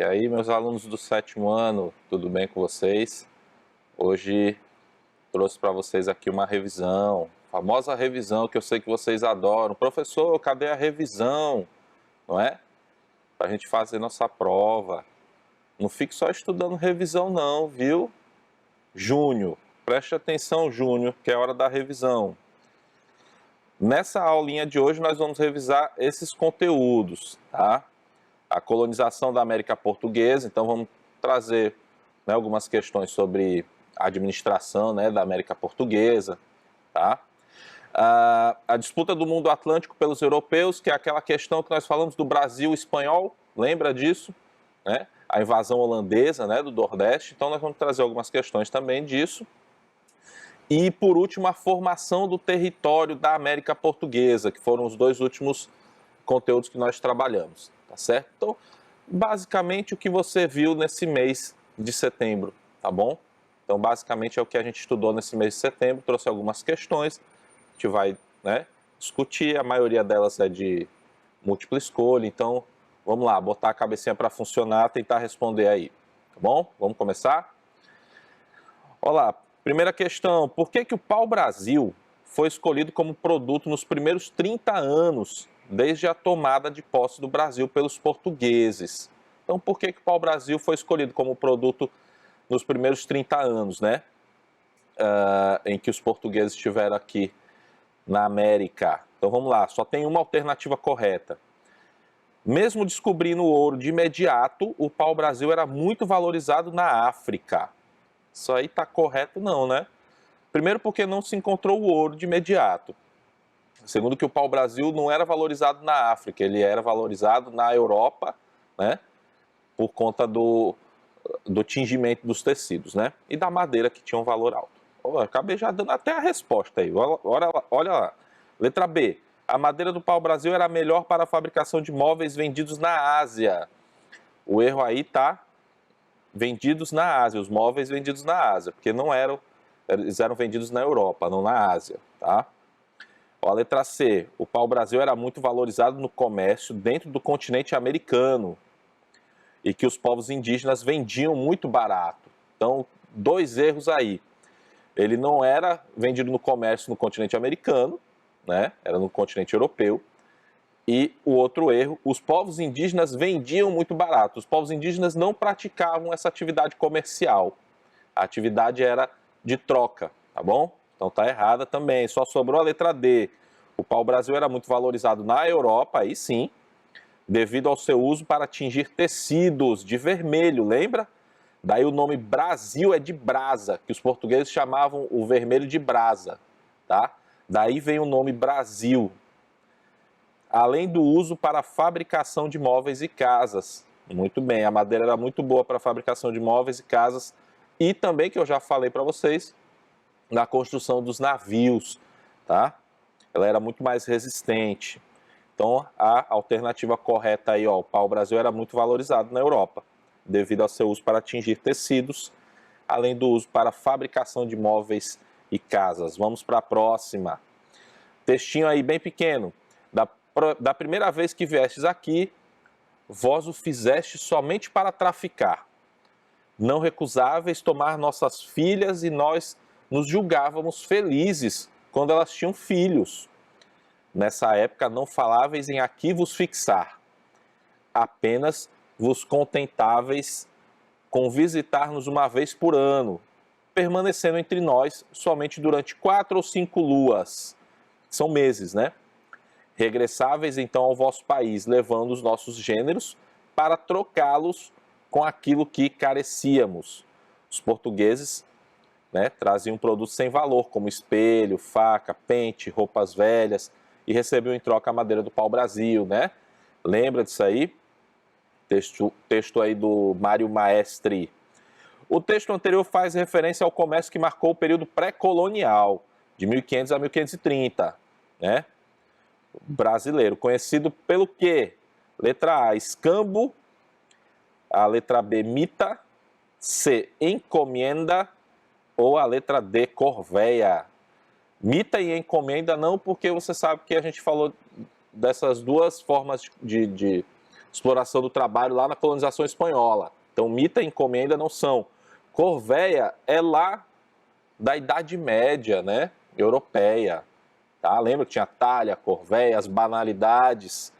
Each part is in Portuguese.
E aí, meus alunos do 7º ano, tudo bem com vocês? Hoje trouxe para vocês aqui uma revisão, famosa revisão que eu sei que vocês adoram. Professor, cadê a revisão? Não é? Para a gente fazer nossa prova. Não fique só estudando revisão não, viu? Júnior, preste atenção, Júnior, que é hora da revisão. Nessa aulinha de hoje nós vamos revisar esses conteúdos, tá? A colonização da América Portuguesa, então vamos trazer, né, algumas questões sobre a administração, né, da América Portuguesa, tá? A disputa do mundo atlântico pelos europeus, que é aquela questão que nós falamos do Brasil espanhol, lembra disso? Né? A invasão holandesa, né, do Nordeste, então nós vamos trazer algumas questões também disso. E, por último, a formação do território da América Portuguesa, que foram os dois últimos conteúdos que nós trabalhamos, tá certo? Então, basicamente, o que você viu nesse mês de setembro, tá bom? Então, basicamente, é o que a gente estudou nesse mês de setembro, trouxe algumas questões, a gente vai, né, discutir, a maioria delas é de múltipla escolha, então, vamos lá, botar a cabecinha para funcionar, tentar responder aí, tá bom? Vamos começar? Olá, primeira questão, por que o pau-brasil foi escolhido como produto nos primeiros 30 anos, desde a tomada de posse do Brasil pelos portugueses? Então, por que o pau-brasil foi escolhido como produto nos primeiros 30 anos, né? Em que os portugueses estiveram aqui na América? Então, vamos lá, só tem uma alternativa correta. Mesmo descobrindo o ouro de imediato, o pau-brasil era muito valorizado na África. Isso aí está correto não, né? Primeiro porque não se encontrou o ouro de imediato. Segundo que o pau-brasil não era valorizado na África, ele era valorizado na Europa, né? Por conta do tingimento dos tecidos, né? E da madeira que tinha um valor alto. Oh, acabei já dando até a resposta aí. Olha lá. Letra B. A madeira do pau-brasil era melhor para a fabricação de móveis vendidos na Ásia. O erro aí tá vendidos na Ásia, os móveis vendidos na Ásia, porque não eram, eles eram vendidos na Europa, não na Ásia, tá? Ó, a letra C, o pau-brasil era muito valorizado no comércio dentro do continente americano e que os povos indígenas vendiam muito barato. Então, dois erros aí. Ele não era vendido no comércio no continente americano, né? Era no continente europeu. E o outro erro, os povos indígenas vendiam muito barato. Os povos indígenas não praticavam essa atividade comercial. A atividade era de troca, tá bom? Então tá errada também. Só sobrou a letra D. O pau-brasil era muito valorizado na Europa, aí sim, devido ao seu uso para tingir tecidos de vermelho, lembra? Daí o nome Brasil é de brasa, que os portugueses chamavam o vermelho de brasa, tá? Daí vem o nome Brasil. Além do uso para a fabricação de móveis e casas. Muito bem, a madeira era muito boa para a fabricação de móveis e casas e também, que eu já falei para vocês, na construção dos navios, tá? Ela era muito mais resistente. Então, a alternativa correta aí, ó, o pau-brasil era muito valorizado na Europa, devido ao seu uso para tingir tecidos, além do uso para a fabricação de móveis e casas. Vamos para a próxima. Textinho aí bem pequeno. Da primeira vez que viestes aqui, vós o fizeste somente para traficar. Não recusáveis tomar nossas filhas e nós nos julgávamos felizes quando elas tinham filhos. Nessa época não faláveis em aqui vos fixar. Apenas vos contentáveis com visitar-nos uma vez por ano, permanecendo entre nós somente durante 4 ou 5 luas. São meses, né? Regressáveis então ao vosso país, levando os nossos gêneros para trocá-los com aquilo que carecíamos. Os portugueses, né, traziam produtos sem valor, como espelho, faca, pente, roupas velhas, e recebiam em troca a madeira do pau-brasil, né? Lembra disso aí? Texto aí do Mário Maestri. O texto anterior faz referência ao comércio que marcou o período pré-colonial, de 1500 a 1530, né? Brasileiro, conhecido pelo quê? Letra A, escambo. A letra B, mita. C, encomenda. Ou a letra D, corveia. Mita e encomenda não, porque você sabe que a gente falou dessas duas formas de exploração do trabalho lá na colonização espanhola. Então, mita e encomenda não são. Corvéia é lá da Idade Média, né? Europeia. Tá? Lembra que tinha talha, corvéia, as banalidades,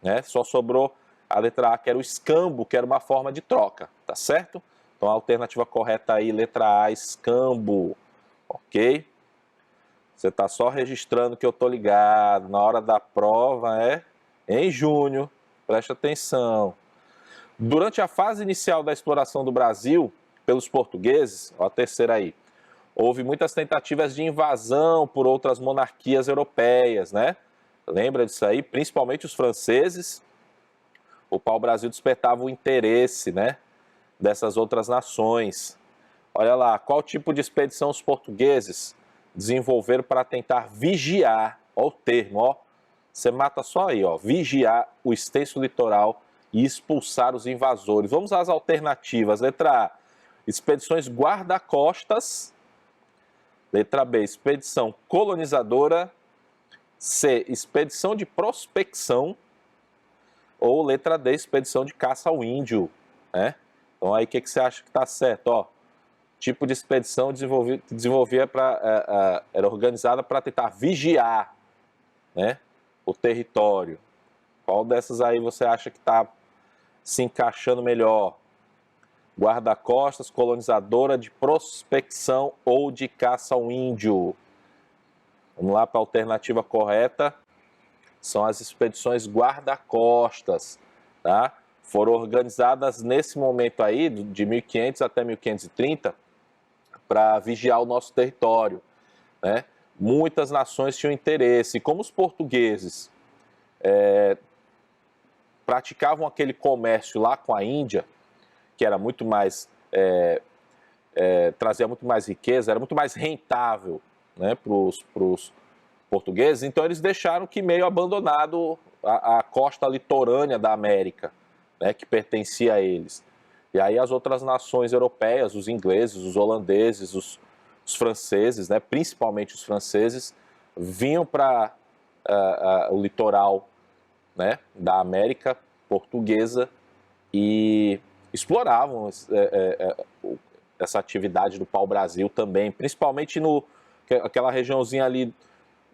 né? Só sobrou a letra A, que era o escambo, que era uma forma de troca, tá certo? Então a alternativa correta aí, letra A, escambo, ok? Você tá só registrando que eu tô ligado, na hora da prova é em junho, preste atenção. Durante a fase inicial da exploração do Brasil pelos portugueses, ó a terceira aí, houve muitas tentativas de invasão por outras monarquias europeias, né? Lembra disso aí? Principalmente os franceses. O pau-brasil despertava o interesse, né, dessas outras nações. Olha lá, qual tipo de expedição os portugueses desenvolveram para tentar vigiar, ó o termo, ó, você mata só aí, ó, vigiar o extenso litoral e expulsar os invasores. Vamos às alternativas. Letra A, expedições guarda-costas. Letra B, expedição colonizadora. C, expedição de prospecção. Ou letra D, expedição de caça ao índio, né? Então aí o que você acha que está certo? Ó, tipo de expedição era organizada para tentar vigiar, né, o território. Qual dessas aí você acha que está se encaixando melhor? Guarda-costas, colonizadora, de prospecção ou de caça ao índio? Vamos lá para a alternativa correta. São as expedições guarda-costas, tá? Foram organizadas nesse momento aí, de 1500 até 1530, para vigiar o nosso território, né? Muitas nações tinham interesse, e como os portugueses praticavam aquele comércio lá com a Índia, que era muito mais, trazia muito mais riqueza, era muito mais rentável, né, para os portugueses, então eles deixaram que meio abandonado a costa litorânea da América, né, que pertencia a eles. E aí as outras nações europeias, os ingleses, os holandeses, os franceses, né, principalmente os franceses, vinham para o litoral, né, da América portuguesa e exploravam essa atividade do pau-brasil também, principalmente aquela regiãozinha ali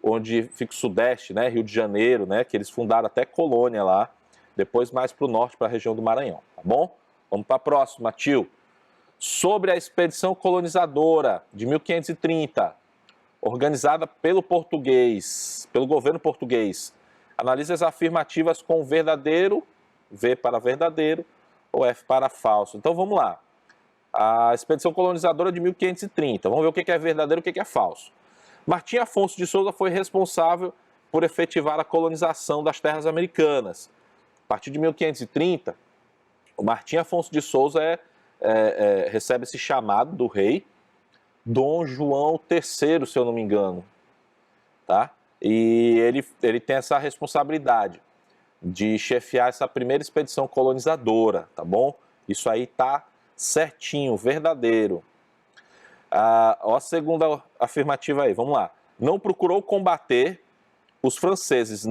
onde fica o Sudeste, né, Rio de Janeiro, né, que eles fundaram até colônia lá, depois mais para o norte, para a região do Maranhão, tá bom? Vamos para a próxima, tio. Sobre a expedição colonizadora de 1530, organizada pelo governo português, analise as afirmativas com verdadeiro, V para verdadeiro, ou F para falso. Então vamos lá. A expedição colonizadora de 1530, vamos ver o que é verdadeiro e o que é falso. Martim Afonso de Souza foi responsável por efetivar a colonização das terras americanas. A partir de 1530, o Martim Afonso de Souza recebe esse chamado do rei Dom João III, se eu não me engano. Tá? E ele tem essa responsabilidade de chefiar essa primeira expedição colonizadora, tá bom? Isso aí tá certinho, verdadeiro. A segunda afirmativa aí, vamos lá. Não procurou combater os franceses,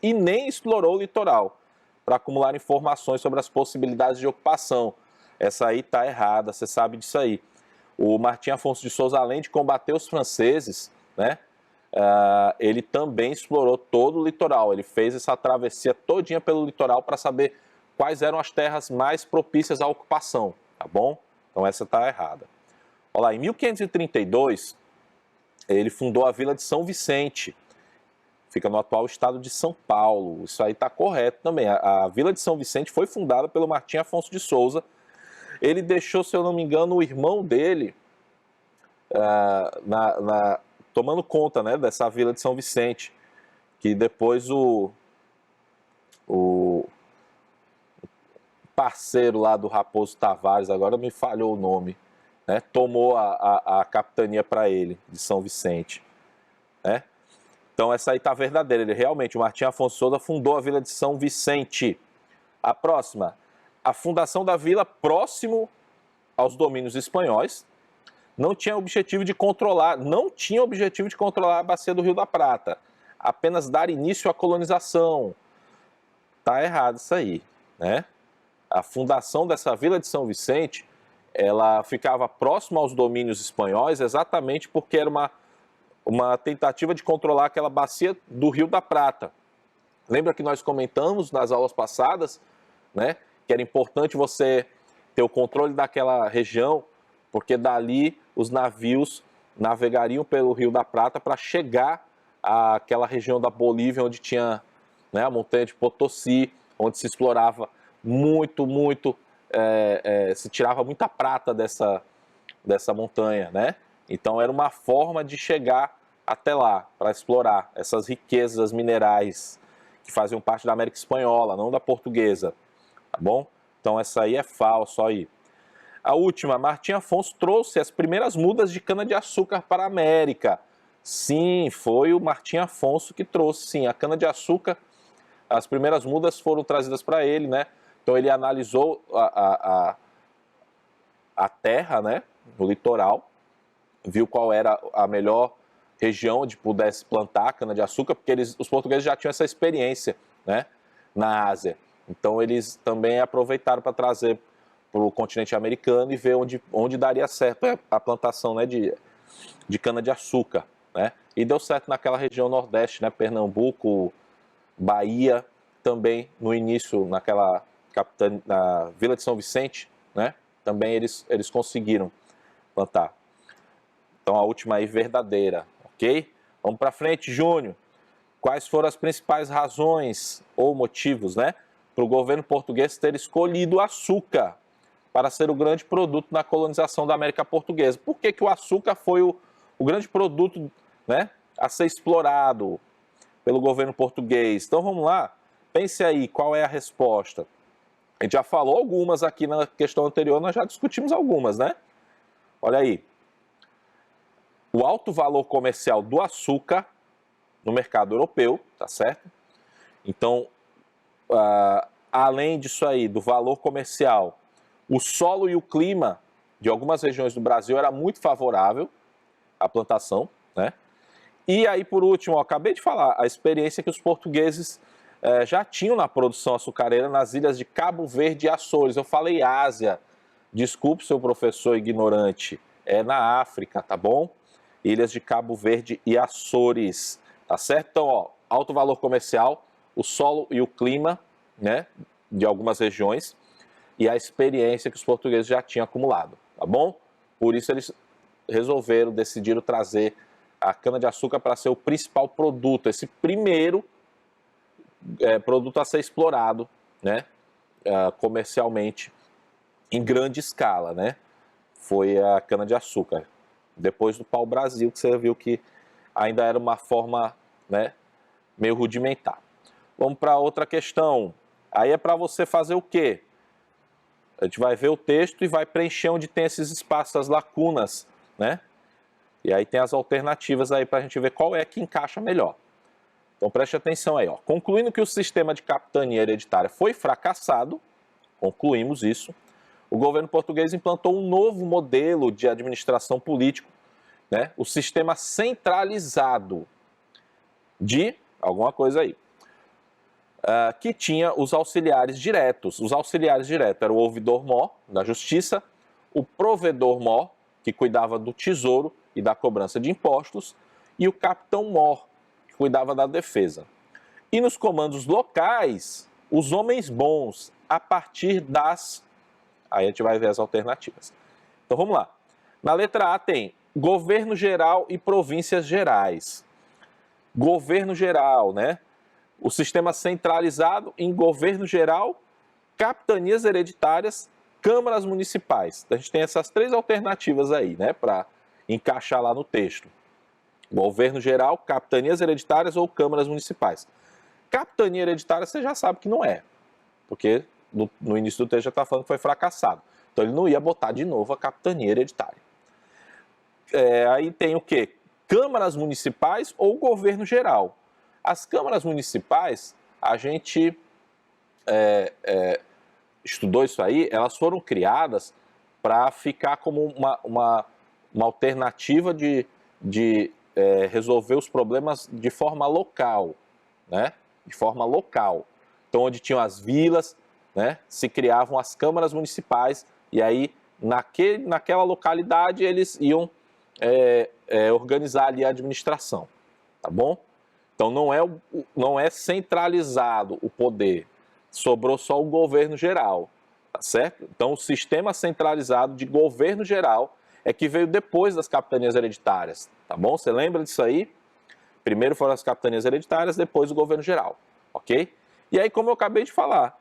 e nem explorou o litoral para acumular informações sobre as possibilidades de ocupação. Essa aí tá errada, você sabe disso aí. O Martim Afonso de Souza, além de combater os franceses, né, ele também explorou todo o litoral. Ele fez essa travessia todinha pelo litoral para saber quais eram as terras mais propícias à ocupação, tá bom? Então essa está errada. Olha lá, em 1532, ele fundou a Vila de São Vicente, fica no atual estado de São Paulo. Isso aí está correto também. A Vila de São Vicente foi fundada pelo Martim Afonso de Souza. Ele deixou, se eu não me engano, o irmão dele tomando conta, né, dessa Vila de São Vicente, que depois o parceiro lá do Raposo Tavares, agora me falhou o nome, né, tomou a capitania para ele, de São Vicente, né? Então essa aí está verdadeira, ele realmente, o Martim Afonso Souza fundou a Vila de São Vicente. A próxima, a fundação da vila próximo aos domínios espanhóis, não tinha objetivo de controlar a bacia do Rio da Prata, apenas dar início à colonização. Tá errado isso aí, né? A fundação dessa Vila de São Vicente, ela ficava próxima aos domínios espanhóis exatamente porque era uma tentativa de controlar aquela bacia do Rio da Prata. Lembra que nós comentamos nas aulas passadas, né, que era importante você ter o controle daquela região, porque dali os navios navegariam pelo Rio da Prata para chegar àquela região da Bolívia onde tinha, né, a montanha de Potosí, onde se explorava muito, se tirava muita prata dessa montanha, né? Então era uma forma de chegar até lá, para explorar essas riquezas minerais que faziam parte da América Espanhola, não da portuguesa, tá bom? Então essa aí é falso aí. A última, Martim Afonso trouxe as primeiras mudas de cana-de-açúcar para a América. Sim, foi o Martim Afonso que trouxe, sim, a cana-de-açúcar. As primeiras mudas foram trazidas para ele, né? Então ele analisou a terra, né, no litoral, viu qual era a melhor região onde pudesse plantar cana-de-açúcar, porque os portugueses já tinham essa experiência, né, na Ásia. Então eles também aproveitaram para trazer para o continente americano e ver onde daria certo a plantação, né, de cana-de-açúcar, né? E deu certo naquela região nordeste, né, Pernambuco, Bahia, também no início na Vila de São Vicente, né? Também eles conseguiram plantar. Então a última aí verdadeira, ok? Vamos para frente, Júnior. Quais foram as principais razões ou motivos, né, para o governo português ter escolhido o açúcar para ser o grande produto na colonização da América Portuguesa? Por que o açúcar foi o grande produto, né, a ser explorado pelo governo português? Então vamos lá, pense aí, qual é a resposta? A gente já falou algumas aqui na questão anterior, nós já discutimos algumas, né? Olha aí. O alto valor comercial do açúcar no mercado europeu, tá certo? Então, além disso aí, do valor comercial, o solo e o clima de algumas regiões do Brasil era muito favorável à plantação, né? E aí, por último, acabei de falar, a experiência que os portugueses já tinham na produção açucareira nas ilhas de Cabo Verde e Açores. Eu falei Ásia, desculpe, seu professor ignorante, é na África, tá bom? Ilhas de Cabo Verde e Açores, tá certo? Então, ó, alto valor comercial, o solo e o clima, né, de algumas regiões, e a experiência que os portugueses já tinham acumulado, tá bom? Por isso eles decidiram trazer a cana-de-açúcar para ser o principal produto, esse primeiro produto a ser explorado, né, comercialmente em grande escala, né? Foi a cana-de-açúcar. Depois do pau-brasil, que você viu que ainda era uma forma, né, meio rudimentar. Vamos para outra questão. Aí é para você fazer o quê? A gente vai ver o texto e vai preencher onde tem esses espaços, as lacunas, né? E aí tem as alternativas aí para a gente ver qual é que encaixa melhor. Então preste atenção aí, ó. Concluindo que o sistema de capitania hereditária foi fracassado, concluímos isso, o governo português implantou um novo modelo de administração político, né? O sistema centralizado de alguma coisa aí, que tinha os auxiliares diretos. Os auxiliares diretos eram o ouvidor-mor da justiça, o provedor-mor, que cuidava do tesouro e da cobrança de impostos, e o capitão-mor, que cuidava da defesa. E nos comandos locais, os homens bons, a partir das... Aí a gente vai ver as alternativas. Então vamos lá. Na letra A tem governo geral e províncias gerais. Governo geral, né? O sistema centralizado em governo geral, capitanias hereditárias, câmaras municipais. Então, a gente tem essas três alternativas aí, né, para encaixar lá no texto. Governo geral, capitanias hereditárias ou câmaras municipais. Capitania hereditária você já sabe que não é, porque no início do texto já está falando que foi fracassado. Então ele não ia botar de novo a capitania hereditária. Aí tem o quê? Câmaras municipais ou governo geral. As câmaras municipais, a gente estudou isso aí, elas foram criadas para ficar como uma alternativa de resolver os problemas de forma local, né? De forma local. Então, onde tinham as vilas, né, se criavam as câmaras municipais, e aí, naquela localidade, eles iam organizar ali a administração, tá bom? Então, não é centralizado o poder, sobrou só o governo geral, tá certo? Então, o sistema centralizado de governo geral é que veio depois das capitanias hereditárias, tá bom? Você lembra disso aí? Primeiro foram as capitanias hereditárias, depois o governo geral, ok? E aí, como eu acabei de falar,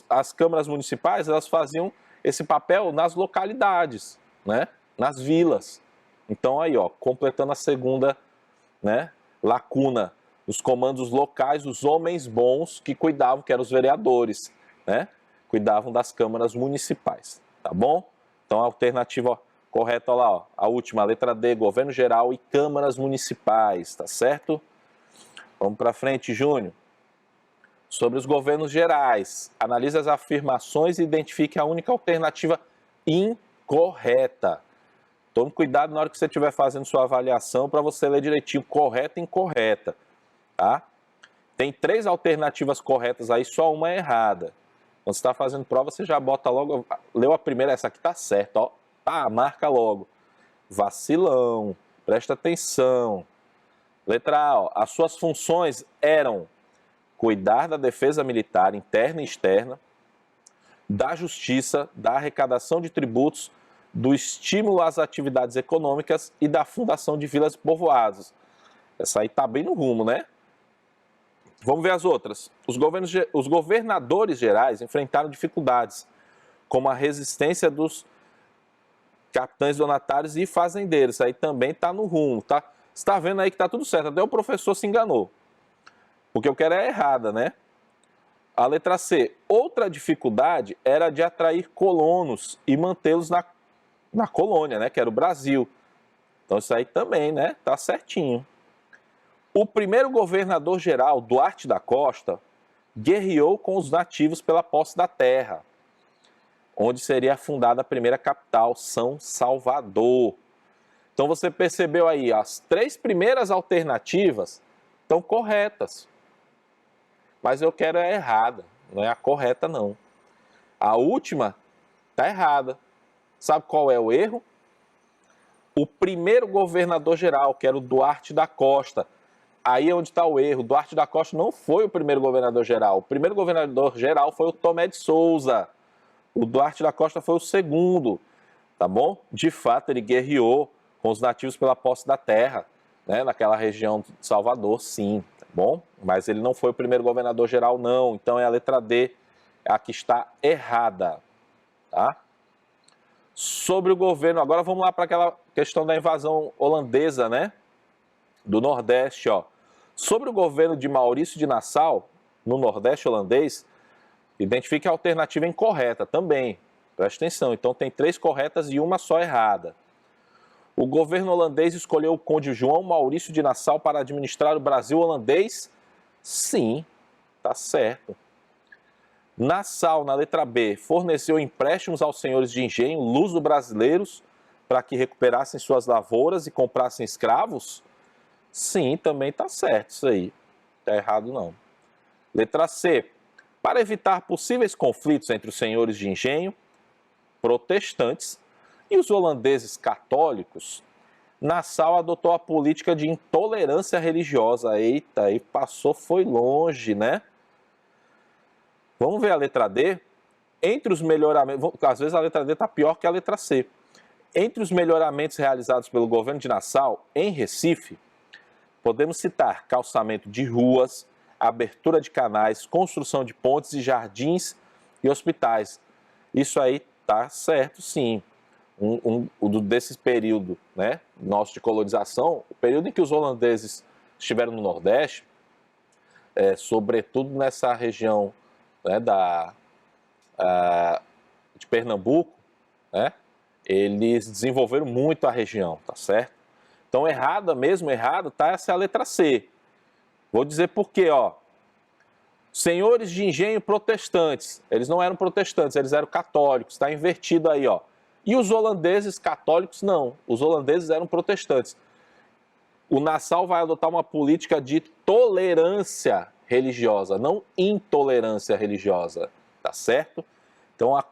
as câmaras municipais, elas faziam esse papel nas localidades, né? Nas vilas. Então, aí, ó, completando a segunda, né, lacuna, os comandos locais, os homens bons que cuidavam, que eram os vereadores, né? Cuidavam das câmaras municipais, tá bom? Então, a alternativa correta, olha lá, ó, a última, a letra D, governo geral e câmaras municipais, tá certo? Vamos para frente, Júnior. Sobre os governos gerais, analise as afirmações e identifique a única alternativa incorreta. Tome cuidado na hora que você estiver fazendo sua avaliação para você ler direitinho correta e incorreta, tá? Tem 3 alternativas corretas aí, só uma é errada. Quando você está fazendo prova, você já bota logo, leu a primeira, essa aqui tá certa, ó. Tá, marca logo. Vacilão, presta atenção. Letra A, ó, as suas funções eram cuidar da defesa militar interna e externa, da justiça, da arrecadação de tributos, do estímulo às atividades econômicas e da fundação de vilas e povoados. Essa aí tá bem no rumo, né? Vamos ver as outras. Os governadores gerais enfrentaram dificuldades, como a resistência dos capitães donatários e fazendeiros. Isso aí também está no rumo, tá? Você está vendo aí que está tudo certo, até o professor se enganou. Porque eu quero é errada, né? A letra C. Outra dificuldade era de atrair colonos e mantê-los na colônia, né? Que era o Brasil. Então isso aí também, né? Tá certinho. O primeiro governador geral, Duarte da Costa, guerreou com os nativos pela posse da terra, onde seria fundada a primeira capital, São Salvador. Então você percebeu aí, as 3 primeiras alternativas estão corretas. Mas eu quero a errada, não é a correta não. A última está errada. Sabe qual é o erro? O primeiro governador geral, que era o Duarte da Costa. Aí é onde está o erro. Duarte da Costa não foi o primeiro governador geral. O primeiro governador geral foi o Tomé de Souza. O Duarte da Costa foi o segundo, tá bom? De fato, ele guerreou com os nativos pela posse da terra, né? Naquela região de Salvador, sim, tá bom? Mas ele não foi o primeiro governador geral, não. Então é a letra D, a que está errada, tá? Sobre o governo, agora vamos lá para aquela questão da invasão holandesa, né? Do Nordeste, ó. Sobre o governo de Maurício de Nassau, no Nordeste holandês, identifique a alternativa incorreta também. Preste atenção, então tem 3 corretas e uma só errada. O governo holandês escolheu o conde João Maurício de Nassau para administrar o Brasil holandês? Sim, tá certo. Nassau, na letra B, forneceu empréstimos aos senhores de engenho luso-brasileiros para que recuperassem suas lavouras e comprassem escravos? Sim, também está certo isso aí. Está errado não. Letra C. Para evitar possíveis conflitos entre os senhores de engenho, protestantes, e os holandeses católicos, Nassau adotou a política de intolerância religiosa. Eita, aí passou, foi longe, né? Vamos ver a letra D? Entre os melhoramentos, às vezes a letra D está pior que a letra C. Entre os melhoramentos realizados pelo governo de Nassau, em Recife, podemos citar calçamento de ruas, abertura de canais, construção de pontes e jardins e hospitais. Isso aí tá certo, sim. Desse período, né, nosso de colonização, o período em que os holandeses estiveram no Nordeste, sobretudo nessa região, né, de Pernambuco, né, eles desenvolveram muito a região, tá certo? Então, errada mesmo, errado, tá? Essa é a letra C. Vou dizer por quê, ó. Senhores de engenho protestantes, eles não eram protestantes, eles eram católicos, está invertido aí, ó. E os holandeses católicos, não. Os holandeses eram protestantes. O Nassau vai adotar uma política de tolerância religiosa, não intolerância religiosa, tá certo? Então a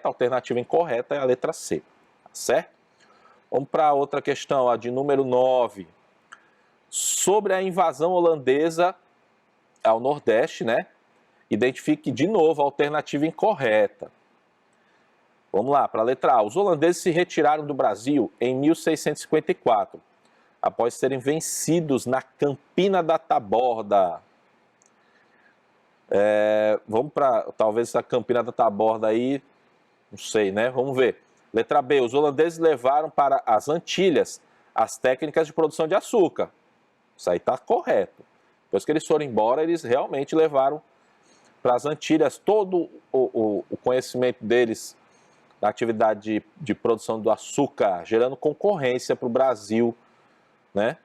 alternativa incorreta é a letra C, tá certo? Vamos para outra questão, a de número 9. Sobre a invasão holandesa ao Nordeste, né? Identifique de novo a alternativa incorreta. Vamos lá, para a letra A. Os holandeses se retiraram do Brasil em 1654, após serem vencidos na Campina da Taborda. Vamos para, talvez essa Campina da Taborda aí, não sei, né? Vamos ver. Letra B. Os holandeses levaram para as Antilhas as técnicas de produção de açúcar. Isso aí está correto. Depois que eles foram embora, eles realmente levaram para as Antilhas todo o conhecimento deles da atividade de produção do açúcar, gerando concorrência para o Brasil, né,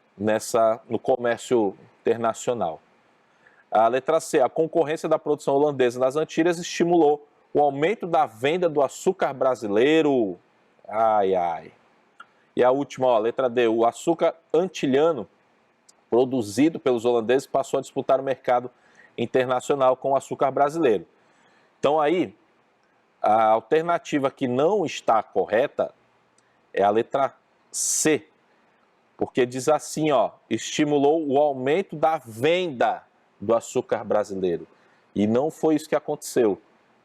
no comércio internacional. A letra C, a concorrência da produção holandesa nas Antilhas estimulou o aumento da venda do açúcar brasileiro. Ai, ai. E a última, ó, letra D, o açúcar antilhano produzido pelos holandeses passou a disputar o mercado internacional com o açúcar brasileiro. Então aí, a alternativa que não está correta é a letra C, porque diz assim, ó, estimulou o aumento da venda do açúcar brasileiro. E não foi isso que aconteceu,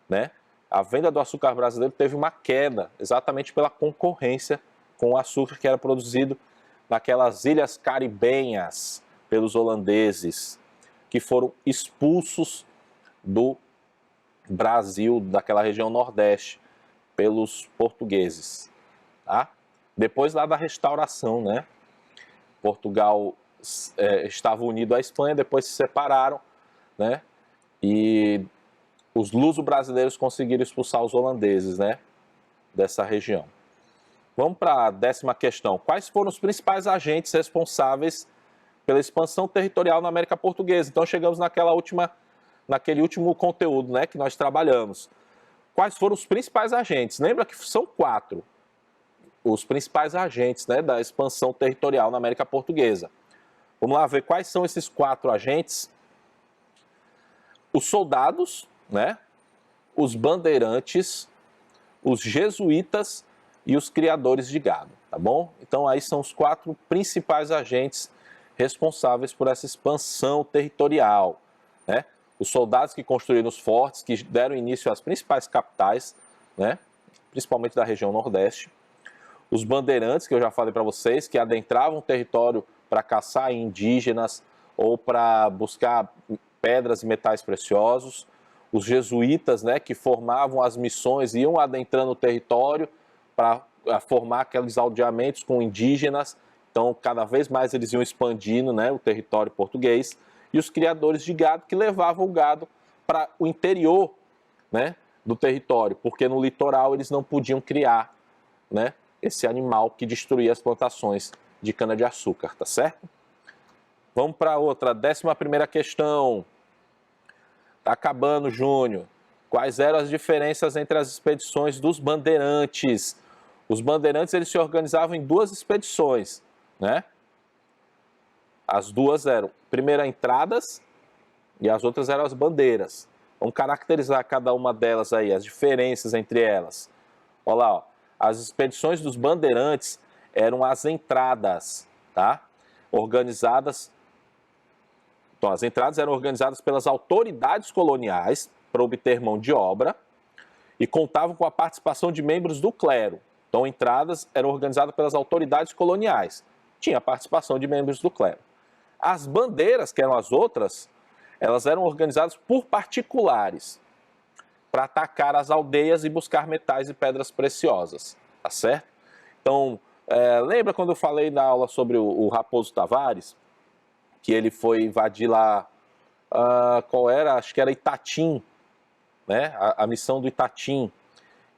né? A venda do açúcar brasileiro teve uma queda, exatamente pela concorrência com o açúcar que era produzido naquelas ilhas caribenhas pelos holandeses, que foram expulsos do Brasil, daquela região nordeste, pelos portugueses, tá? Depois lá da restauração, né? Portugal estava unido à Espanha, depois se separaram, né? E os luso-brasileiros conseguiram expulsar os holandeses, né? Dessa região. Vamos para a 10ª questão. Quais foram os principais agentes responsáveis pela expansão territorial na América Portuguesa? Então chegamos naquele último conteúdo, né, que nós trabalhamos. Quais foram os principais agentes? Lembra que são 4 os principais agentes, né, da expansão territorial na América Portuguesa. Vamos lá ver quais são esses 4 agentes. Os soldados, né, os bandeirantes, os jesuítas e os criadores de gado, tá bom? Então aí são os 4 principais agentes responsáveis por essa expansão territorial, né? Os soldados que construíram os fortes, que deram início às principais capitais, né? Principalmente da região Nordeste. Os bandeirantes, que eu já falei para vocês, que adentravam o território para caçar indígenas ou para buscar pedras e metais preciosos. Os jesuítas, né, que formavam as missões, iam adentrando o território para formar aqueles aldeamentos com indígenas. Então, cada vez mais eles iam expandindo, né, o território português. E os criadores de gado, que levavam o gado para o interior, né, do território, porque no litoral eles não podiam criar, né, esse animal que destruía as plantações de cana-de-açúcar, tá certo? Vamos para outra, 11ª questão. Tá acabando, Júnior. Quais eram as diferenças entre as expedições dos bandeirantes? Os bandeirantes, eles se organizavam em 2 expedições, né? As duas eram, primeiro, entradas e as outras eram as bandeiras. Vamos caracterizar cada uma delas aí, as diferenças entre elas. Olha lá, ó. As expedições dos bandeirantes eram as entradas, tá? Organizadas. Então, as entradas eram organizadas pelas autoridades coloniais para obter mão de obra e contavam com a participação de membros do clero. Então, entradas eram organizadas pelas autoridades coloniais. Tinha a participação de membros do clero. As bandeiras, que eram as outras, elas eram organizadas por particulares para atacar as aldeias e buscar metais e pedras preciosas, tá certo? Então, lembra quando eu falei na aula sobre o Raposo Tavares? Que ele foi invadir lá, qual era? Acho que era Itatim, né? A missão do Itatim.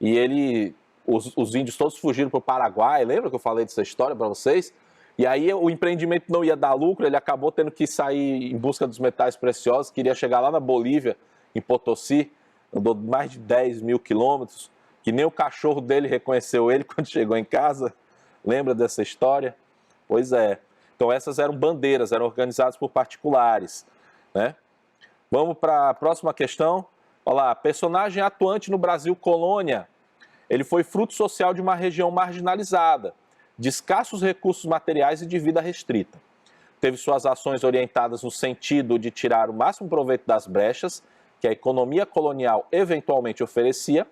E os índios todos fugiram para o Paraguai, lembra que eu falei dessa história para vocês? E aí o empreendimento não ia dar lucro, ele acabou tendo que sair em busca dos metais preciosos, queria chegar lá na Bolívia, em Potosí, andou mais de 10 mil quilômetros, que nem o cachorro dele reconheceu ele quando chegou em casa. Lembra dessa história? Pois é. Então essas eram bandeiras, eram organizadas por particulares, né? Vamos para a próxima questão. Olha lá, personagem atuante no Brasil colônia. Ele foi fruto social de uma região marginalizada, de escassos recursos materiais e de vida restrita. Teve suas ações orientadas no sentido de tirar o máximo proveito das brechas que a economia colonial eventualmente oferecia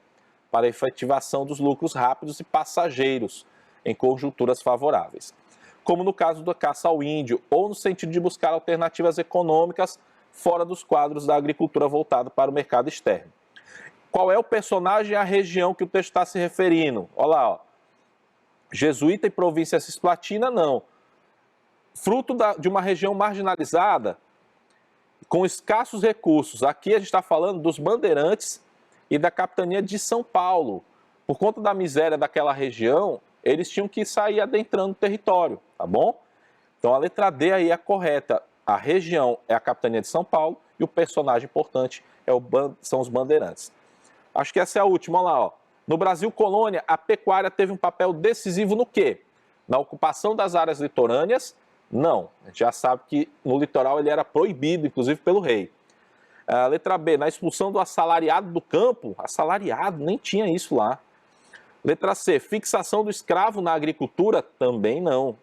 para a efetivação dos lucros rápidos e passageiros em conjunturas favoráveis, como no caso da caça ao índio, ou no sentido de buscar alternativas econômicas fora dos quadros da agricultura voltada para o mercado externo. Qual é o personagem e a região que o texto está se referindo? Olha lá, ó. Jesuíta e província cisplatina, não. Fruto de uma região marginalizada, com escassos recursos. Aqui a gente está falando dos bandeirantes e da capitania de São Paulo. Por conta da miséria daquela região, eles tinham que sair adentrando o território, tá bom? Então a letra D aí é a correta. A região é a capitania de São Paulo e o personagem importante são os bandeirantes. Acho que essa é a última, olha lá, ó. No Brasil colônia, a pecuária teve um papel decisivo no quê? Na ocupação das áreas litorâneas? Não. A gente já sabe que no litoral ele era proibido, inclusive pelo rei. A letra B, na expulsão do assalariado do campo? Assalariado, nem tinha isso lá. Letra C, fixação do escravo na agricultura? Também não.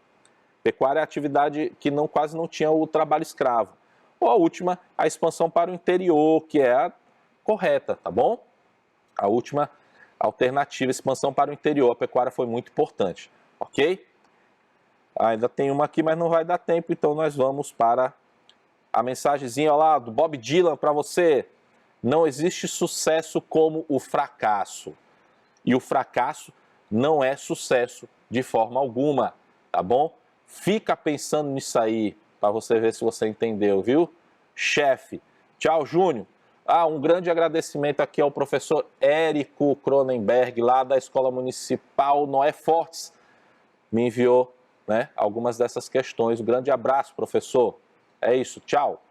Pecuária é atividade que quase não tinha o trabalho escravo. Ou a última, a expansão para o interior, que é a correta, tá bom? A última alternativa, expansão para o interior. A pecuária foi muito importante, ok? Ainda tem uma aqui, mas não vai dar tempo, então nós vamos para a mensagenzinha lá do Bob Dylan para você. Não existe sucesso como o fracasso. E o fracasso não é sucesso de forma alguma, tá bom? Fica pensando nisso aí, para você ver se você entendeu, viu? Chefe. Tchau, Júnior. Um grande agradecimento aqui ao professor Érico Cronenberg, lá da Escola Municipal Noé Fortes. Me enviou, né, algumas dessas questões. Um grande abraço, professor. É isso, tchau.